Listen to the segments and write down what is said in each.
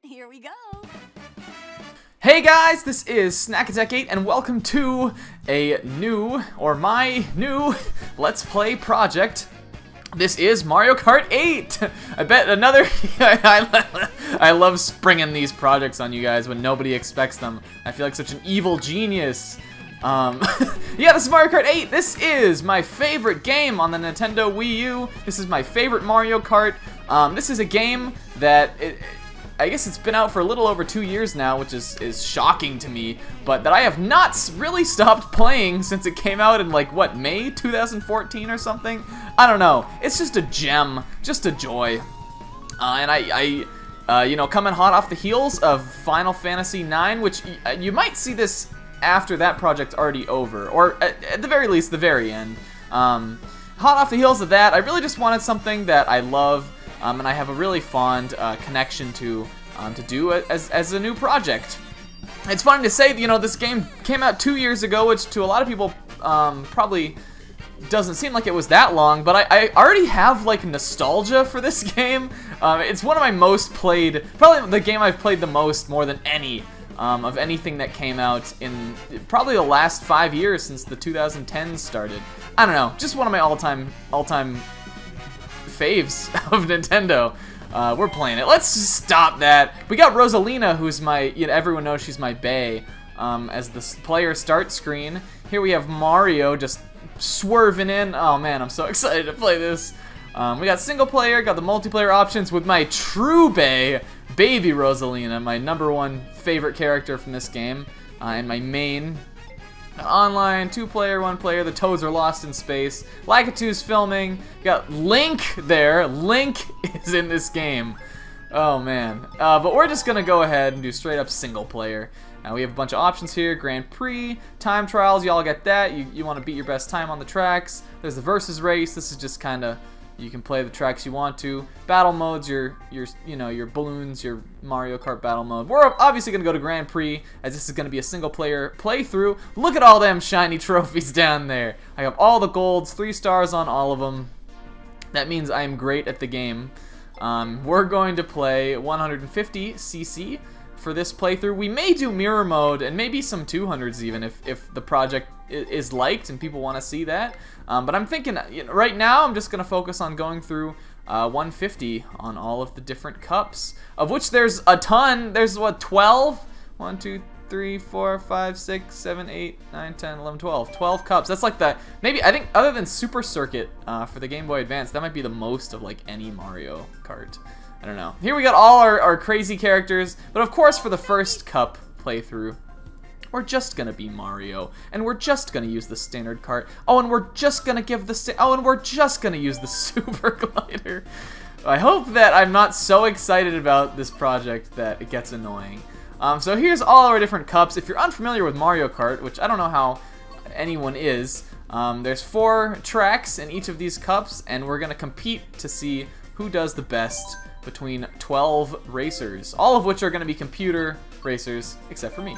Here we go. Hey guys, this is Snack Attack 8 and welcome to my new Let's Play project. This is Mario Kart 8! I bet another... I love springing these projects on you guys when nobody expects them. I feel like such an evil genius. Yeah, this is Mario Kart 8! This is my favorite game on the Nintendo Wii U. This is my favorite Mario Kart. This is a game that... I guess it's been out for a little over 2 years now, which is shocking to me, but that I have not really stopped playing since it came out in, like, what, May 2014 or something? I don't know. It's just a gem, just a joy. And you know, coming hot off the heels of Final Fantasy IX, which you might see this after that project's already over, or at the very least, the very end. Hot off the heels of that, I really just wanted something that I love, and I have a really fond connection to do as a new project. It's funny to say, you know, this game came out 2 years ago, which to a lot of people probably doesn't seem like it was that long, but I already have, like, nostalgia for this game. It's one of my most played, probably the game I've played the most, more than any, of anything that came out in probably the last 5 years since the 2010s started. I don't know, just one of my all-time faves of Nintendo. We're playing it. Let's just stop that. We got Rosalina, who's my, you know, everyone knows she's my bae, as the player start screen. Here we have Mario just swerving in. Oh man, I'm so excited to play this. We got single player, got the multiplayer options with my true bae, Baby Rosalina, my #1 favorite character from this game, and my main. Online, 2-player, 1-player, the Toads are lost in space. Lakitu's filming. Got Link there. Link is in this game. Oh man. But we're just gonna go ahead and do straight up single player. We have a bunch of options here. Grand Prix, time trials, y'all get that. You want to beat your best time on the tracks. There's the versus race. This is just kind of, you can play the tracks you want to. Battle modes, your balloons, your Mario Kart battle mode. We're obviously gonna go to Grand Prix, as this is gonna be a single player playthrough. Look at all them shiny trophies down there. I have all the golds, 3 stars on all of them. That means I am great at the game. We're going to play 150cc for this playthrough. We may do mirror mode and maybe some 200s even if the project is liked and people want to see that. But I'm thinking, you know, right now I'm just going to focus on going through 150 on all of the different cups, of which there's a ton. There's what, 12? 1, 2, 3, 4, 5, 6, 7, 8, 9, 10, 11, 12. 12 cups. That's like the, maybe, I think other than Super Circuit for the Game Boy Advance, that might be the most of like any Mario Kart. I don't know. Here we got all our crazy characters, but of course for the first cup playthrough, we're just gonna be Mario, and we're just gonna use the standard cart. Oh, and we're just gonna give the and we're just gonna use the super glider. I hope that I'm not so excited about this project that it gets annoying. So here's all our different cups. If you're unfamiliar with Mario Kart, which I don't know how anyone is, there's 4 tracks in each of these cups, and we're gonna compete to see who does the best between 12 racers, all of which are going to be computer racers, except for me.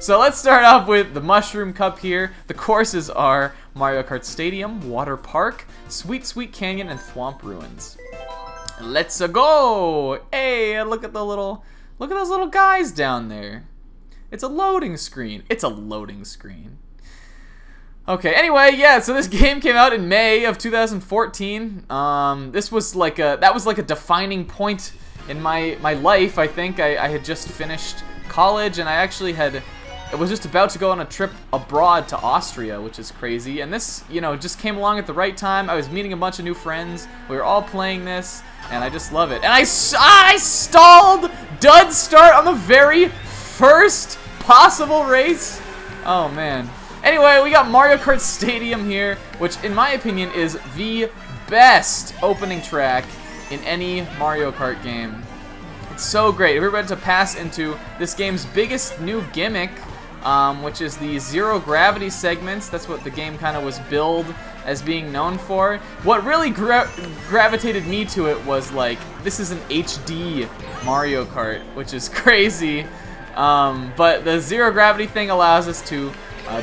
So let's start off with the Mushroom Cup here. The courses are Mario Kart Stadium, Water Park, Sweet Sweet Canyon, and Thwomp Ruins. Let's go! Hey, look at those little guys down there. It's a loading screen. It's a loading screen. Okay, anyway, yeah, so this game came out in May of 2014. This was like that was like a defining point in my life, I think. I had just finished college, and I actually was just about to go on a trip abroad to Austria, which is crazy. And this, you know, just came along at the right time. I was meeting a bunch of new friends. We were all playing this, and I just love it. And I stalled dud start on the very first possible race. Oh, man. Anyway, we got Mario Kart Stadium here, which in my opinion is the best opening track in any Mario Kart game. It's so great. We're about to pass into this game's biggest new gimmick, which is the zero gravity segments. That's what the game kind of was billed as being known for. What really gravitated me to it was like, this is an HD Mario Kart, which is crazy. But the zero gravity thing allows us to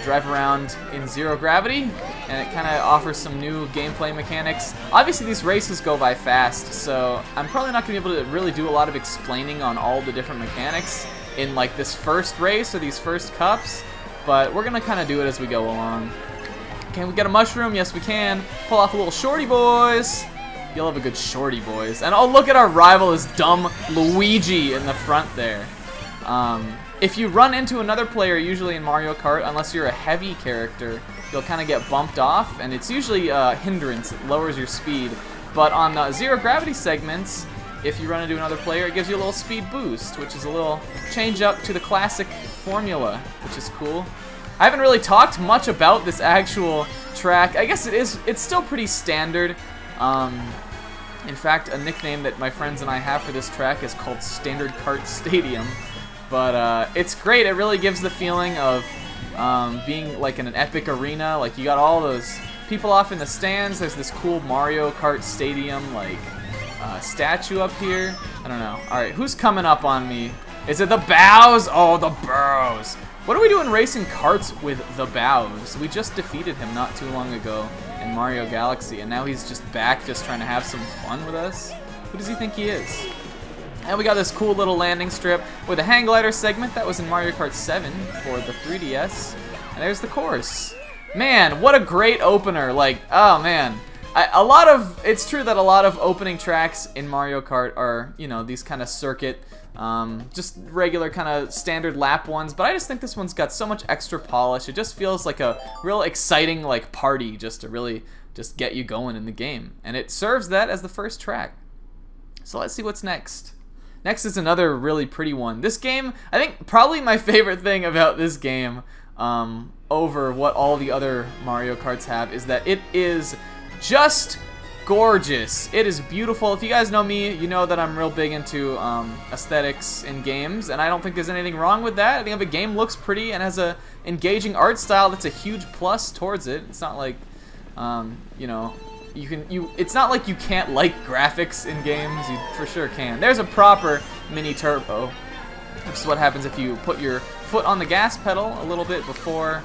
drive around in zero gravity, and it kind of offers some new gameplay mechanics. Obviously, these races go by fast, so I'm probably not going to be able to really do a lot of explaining on all the different mechanics in like this first race or these first cups, but we're going to kind of do it as we go along. Can we get a mushroom? Yes, we can. Pull off a little shorty, boys. You'll have a good shorty, boys. And oh, look at our rival, is dumb Luigi in the front there. If you run into another player, usually in Mario Kart, unless you're a heavy character, you'll kind of get bumped off, and it's usually a hindrance. It lowers your speed. But on zero gravity segments, if you run into another player, it gives you a little speed boost, which is a little change up to the classic formula, which is cool. I haven't really talked much about this actual track. I guess it's still pretty standard. In fact, a nickname that my friends and I have for this track is called Standard Kart Stadium. But it's great. It really gives the feeling of being like in an epic arena. Like, you got all those people off in the stands. There's this cool Mario Kart Stadium like statue up here. I don't know. All right, who's coming up on me? Is it the Bows? Oh, the Bows. What are we doing racing karts with the Bows? We just defeated him not too long ago in Mario Galaxy, and now he's just back just trying to have some fun with us? Who does he think he is? And we got this cool little landing strip with a hang glider segment that was in Mario Kart 7 for the 3DS. And there's the course. Man, what a great opener. Like, oh man. It's true that a lot of opening tracks in Mario Kart are, you know, these kind of circuit, just regular kind of standard lap ones, but I just think this one's got so much extra polish. It just feels like a real exciting like party just to really just get you going in the game. And it serves that as the first track. So let's see what's next. Next is another really pretty one. This game, I think probably my favorite thing about this game over what all the other Mario Karts have is that it is just gorgeous. It is beautiful. If you guys know me, you know that I'm real big into aesthetics in games, and I don't think there's anything wrong with that. I think if a game looks pretty and has a engaging art style, that's a huge plus towards it. It's not like, you know, it's not like you can't like graphics in games. You for sure can. There's a proper mini turbo, which is what happens if you put your foot on the gas pedal a little bit before,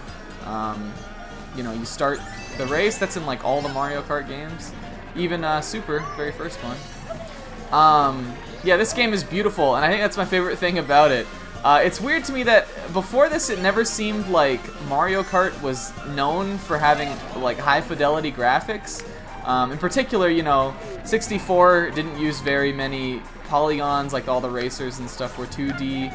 you know, you start the race. That's in like all the Mario Kart games, even Super, very first one. Yeah, this game is beautiful, and I think that's my favorite thing about it. It's weird to me that before this, it never seemed like Mario Kart was known for having like high fidelity graphics. In particular, you know, 64 didn't use very many polygons, like all the racers and stuff were 2D,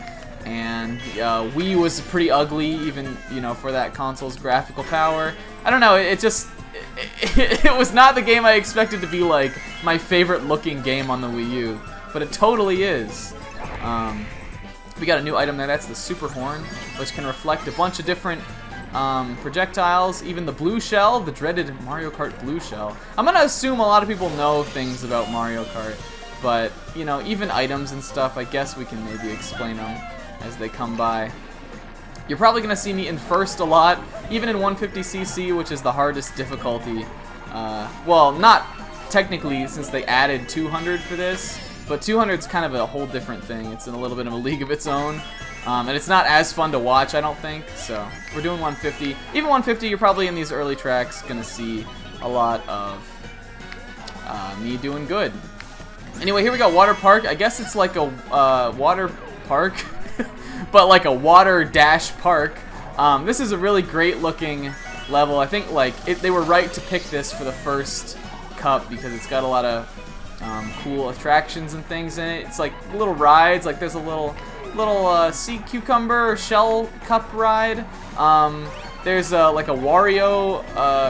and Wii was pretty ugly, even, you know, for that console's graphical power. I don't know, it was not the game I expected to be like my favorite looking game on the Wii U, but it totally is. We got a new item there, that's the Super Horn, which can reflect a bunch of different projectiles, even the blue shell, the dreaded Mario Kart blue shell. I'm gonna assume a lot of people know things about Mario Kart, but, you know, even items and stuff, I guess we can maybe explain them as they come by. You're probably gonna see me in first a lot, even in 150cc, which is the hardest difficulty. Well, not technically, since they added 200 for this, but 200's kind of a whole different thing. It's in a little bit of a league of its own. And it's not as fun to watch, I don't think, so we're doing 150. Even 150, you're probably in these early tracks gonna see a lot of me doing good. Anyway, here we go, Water Park. I guess it's like a water park, but like a water dash park. This is a really great looking level. I think like they were right to pick this for the first cup because it's got a lot of cool attractions and things in it. It's like little rides, like there's a little sea cucumber shell cup ride. There's like a Wario,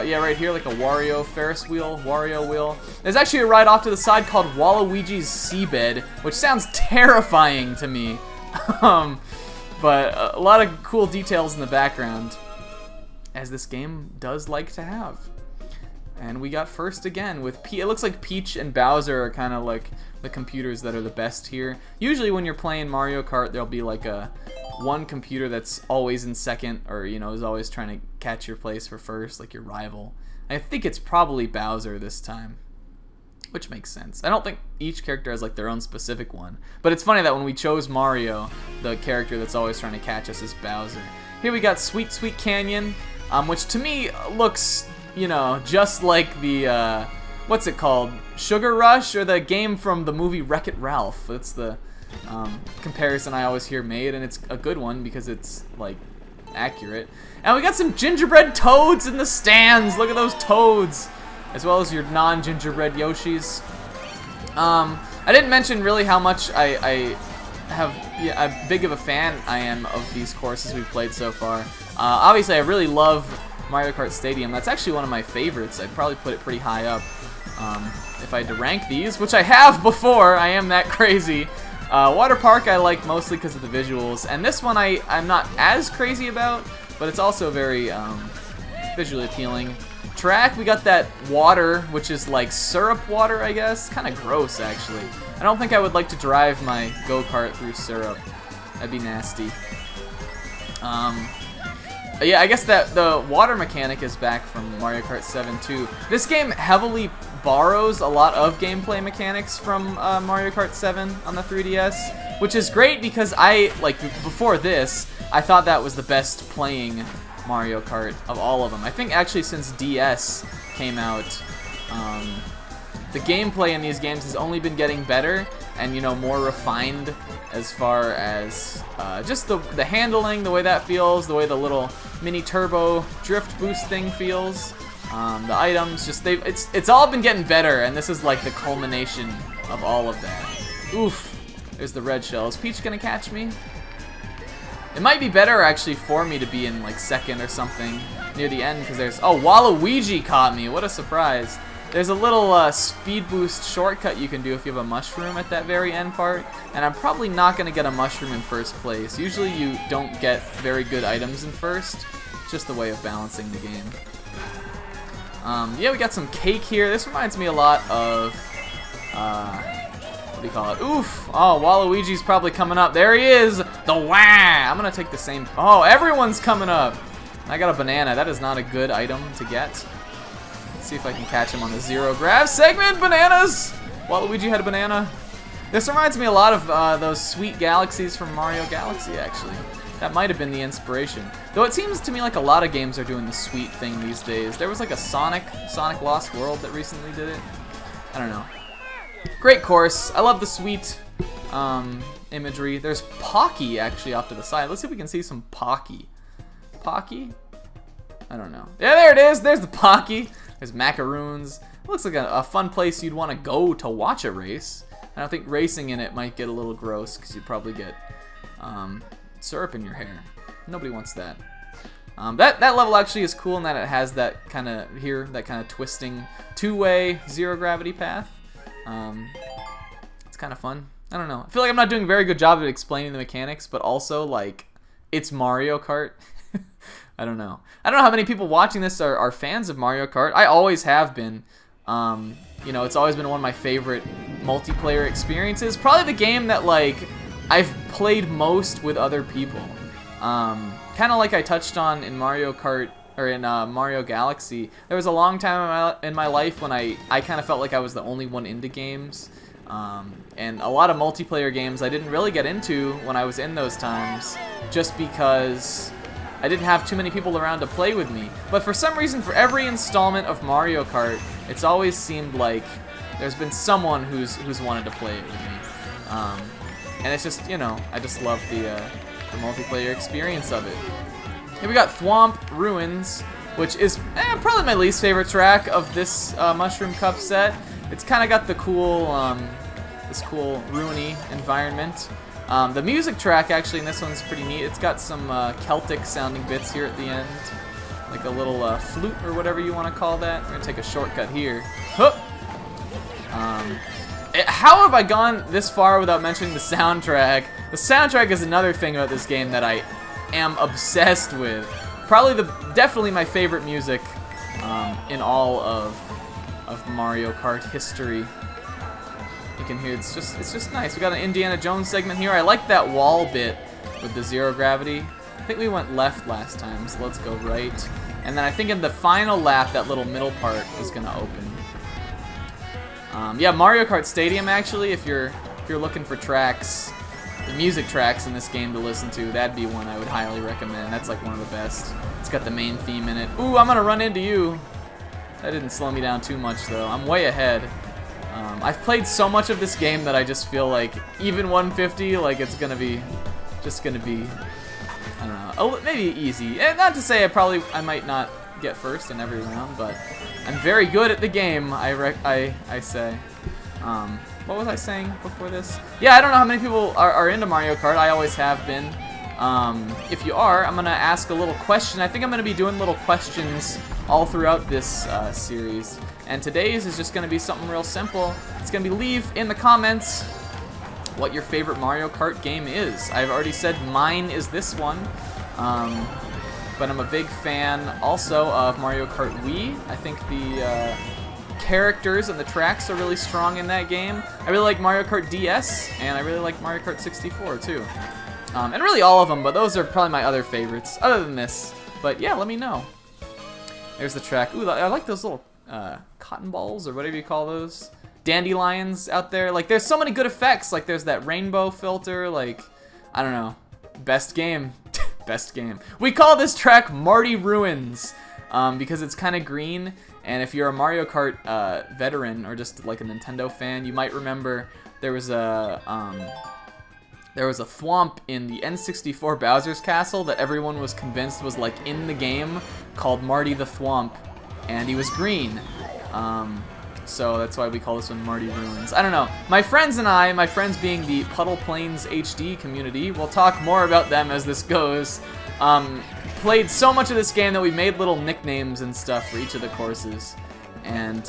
yeah, right here, like a Wario Ferris wheel, Wario wheel. There's actually a ride off to the side called Waluigi's Seabed, which sounds terrifying to me. But a lot of cool details in the background, as this game does like to have. And we got first again with it looks like Peach and Bowser are kind of like the computers that are the best here. Usually when you're playing Mario Kart, there'll be like one computer that's always in second, or, you know, is always trying to catch your place for first, like your rival. I think it's probably Bowser this time, which makes sense. I don't think each character has like their own specific one, but it's funny that when we chose Mario, the character that's always trying to catch us is Bowser. Here we got Sweet Sweet Canyon, which to me looks you know, just like the, what's it called? Sugar Rush, or the game from the movie Wreck-It Ralph. That's the comparison I always hear made, and it's a good one because it's, like, accurate. And we got some gingerbread toads in the stands. Look at those toads, as well as your non-gingerbread Yoshis. I didn't mention really how much I have, yeah, how big of a fan I am of these courses we've played so far. Obviously, I really love Mario Kart Stadium. That's actually one of my favorites. I'd probably put it pretty high up if I had to rank these, which I have before. I am that crazy. Water Park I like mostly because of the visuals, and this one I'm not as crazy about, but it's also very visually appealing. Track, we got that water, which is like syrup water, I guess. Kind of gross, actually. I don't think I would like to drive my go-kart through syrup. That'd be nasty. But yeah, I guess that the water mechanic is back from Mario Kart 7 too. This game heavily borrows a lot of gameplay mechanics from Mario Kart 7 on the 3DS, which is great because before this, I thought that was the best playing Mario Kart of all of them. I think actually since DS came out, the gameplay in these games has only been getting better and, you know, more refined as far as just the handling, the way that feels, the way the little mini turbo drift boost thing feels, the items, just it's all been getting better, and this is like the culmination of all of that. Oof, there's the red shell. Is Peach gonna catch me? It might be better actually for me to be in like second or something near the end, because there's, oh, Waluigi caught me, what a surprise. There's a little speed boost shortcut you can do if you have a mushroom at that very end part, and I'm probably not going to get a mushroom in first place. Usually you don't get very good items in first. It's just a way of balancing the game. Yeah, we got some cake here. This reminds me a lot of, what do you call it? Oof! Oh, Waluigi's probably coming up. There he is! The wah! I'm going to take the same, oh, everyone's coming up! I got a banana. That is not a good item to get. See if I can catch him on the zero grab segment. Bananas! Waluigi had a banana. This reminds me a lot of those sweet galaxies from Mario Galaxy, actually. That might have been the inspiration. Though it seems to me like a lot of games are doing the sweet thing these days. There was like a Sonic Lost World that recently did it. I don't know. Great course. I love the sweet imagery. There's Pocky actually off to the side. Let's see if we can see some Pocky. Pocky? I don't know. Yeah, there it is. There's the Pocky. There's macaroons. It looks like a fun place you'd want to go to watch a race. I don't think racing in it might get a little gross because you'd probably get syrup in your hair. Nobody wants that. That level actually is cool in that it has that kind of twisting two-way zero gravity path. It's kind of fun. I don't know. I feel like I'm not doing a very good job of explaining the mechanics, but also like it's Mario Kart. I don't know. I don't know how many people watching this are fans of Mario Kart. I always have been. You know, it's always been one of my favorite multiplayer experiences. Probably the game that like I've played most with other people. Kind of like I touched on in Mario Kart or in Mario Galaxy. There was a long time in my life when I kind of felt like I was the only one into games. And a lot of multiplayer games I didn't really get into when I was in those times, just because I didn't have too many people around to play with me. But for some reason, for every installment of Mario Kart, it's always seemed like there's been someone who's wanted to play it with me. And it's just, you know, I just love the multiplayer experience of it. Here we got Thwomp Ruins, which is probably my least favorite track of this Mushroom Cup set. It's kind of got the cool, this cool ruiny environment. The music track actually in this one's pretty neat. It's got some Celtic sounding bits here at the end, like a little flute or whatever you want to call that. We're gonna take a shortcut here. Huh. How have I gone this far without mentioning the soundtrack? The soundtrack is another thing about this game that I am obsessed with. Probably definitely my favorite music in all of Mario Kart history. You can hear it's just nice. We got an Indiana Jones segment here. I like that wall bit with the zero gravity. I think we went left last time, so let's go right. And then I think in the final lap, that little middle part is gonna open. Yeah, Mario Kart Stadium actually. If you're looking for tracks, the music tracks in this game to listen to, that'd be one I would highly recommend. That's like one of the best. It's got the main theme in it. Ooh, I'm gonna run into you. That didn't slow me down too much, though. I'm way ahead. I've played so much of this game that I just feel like even 150, like it's gonna be, just gonna be, I don't know, maybe easy. And not to say I might not get first in every round, but I'm very good at the game. I say. What was I saying before this? Yeah, I don't know how many people are into Mario Kart. I always have been. If you are, I'm gonna ask a little question. I think I'm gonna be doing little questions all throughout this series. And today's is just gonna be something real simple. It's gonna be leave in the comments what your favorite Mario Kart game is. I've already said mine is this one, but I'm a big fan also of Mario Kart Wii. I think the characters and the tracks are really strong in that game. I really like Mario Kart DS, and I really like Mario Kart 64 too. And really all of them, but those are probably my other favorites, other than this. But yeah, let me know. There's the track. Ooh, I like those little cotton balls, or whatever you call those. Dandelions out there. Like, there's so many good effects. Like, there's that rainbow filter. Like, I don't know. Best game. Best game. We call this track Marty Ruins because it's kind of green. And if you're a Mario Kart veteran or just like a Nintendo fan, you might remember there was a Thwomp in the N64 Bowser's Castle that everyone was convinced was like in the game, called Marty the Thwomp, and he was green. So that's why we call this one Marty Ruins. I don't know. My friends and I, my friends being the Puddle Plains HD community, we'll talk more about them as this goes, played so much of this game that we made little nicknames and stuff for each of the courses. And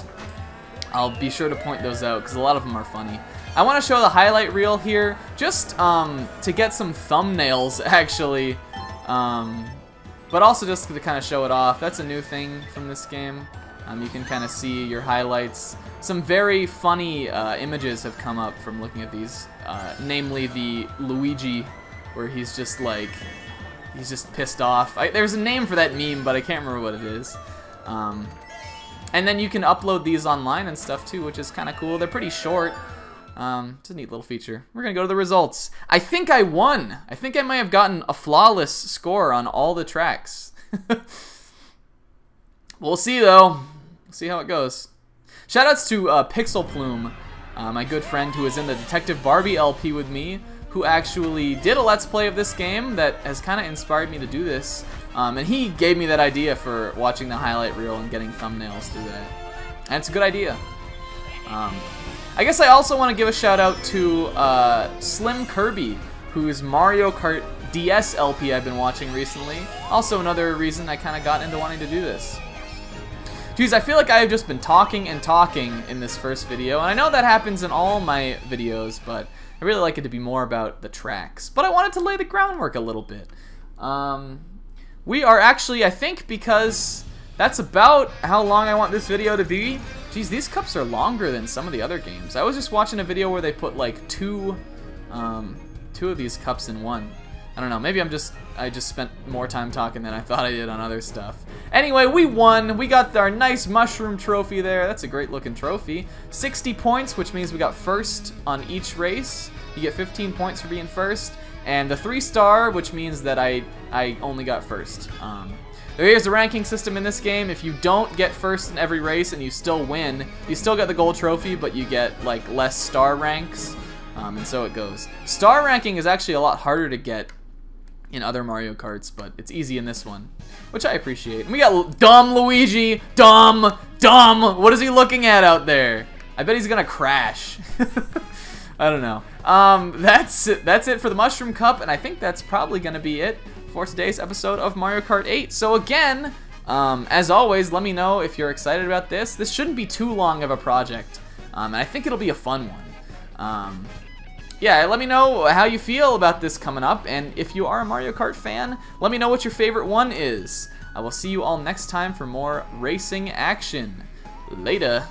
I'll be sure to point those out because a lot of them are funny. I want to show the highlight reel here just to get some thumbnails actually, but also just to kind of show it off. That's a new thing from this game. You can kind of see your highlights. Some very funny images have come up from looking at these, namely the Luigi, where he's just like, he's just pissed off. There's a name for that meme, but I can't remember what it is. And then you can upload these online and stuff too, which is kind of cool. They're pretty short. It's a neat little feature. We're gonna go to the results. I think I won. I think I might have gotten a flawless score on all the tracks. We'll see though. We'll see how it goes. Shoutouts to Pixel Plume, my good friend who was in the Detective Barbie LP with me, who actually did a Let's Play of this game that has kind of inspired me to do this. And he gave me that idea for watching the highlight reel and getting thumbnails through that. And it's a good idea. I guess I also want to give a shout out to Slim Kirby, whose Mario Kart DS LP I've been watching recently. Also another reason I kind of got into wanting to do this. Geez, I feel like I've just been talking and talking in this first video, and I know that happens in all my videos, but I really like it to be more about the tracks. But I wanted to lay the groundwork a little bit. We are actually, I think, because that's about how long I want this video to be. Geez, these cups are longer than some of the other games. I was just watching a video where they put like two of these cups in one. I don't know, maybe I just spent more time talking than I thought I did on other stuff. Anyway, we won. We got our nice mushroom trophy there. That's a great looking trophy. 60 points, which means we got first on each race. You get 15 points for being first. And the 3-star, which means that I only got first. Here's the ranking system in this game. If you don't get first in every race and you still win, you still get the gold trophy, but you get like less star ranks. And so it goes. Star ranking is actually a lot harder to get in other Mario Karts, but it's easy in this one, which I appreciate. And we got dumb Luigi. Dumb. What is he looking at out there? I bet he's gonna crash. I don't know. That's it for the Mushroom Cup, and I think that's probably gonna be it for today's episode of Mario Kart 8. So again, as always, let me know if you're excited about this. This shouldn't be too long of a project, and I think it'll be a fun one. Yeah, let me know how you feel about this coming up, and if you are a Mario Kart fan, let me know what your favorite one is. I will see you all next time for more racing action. Later.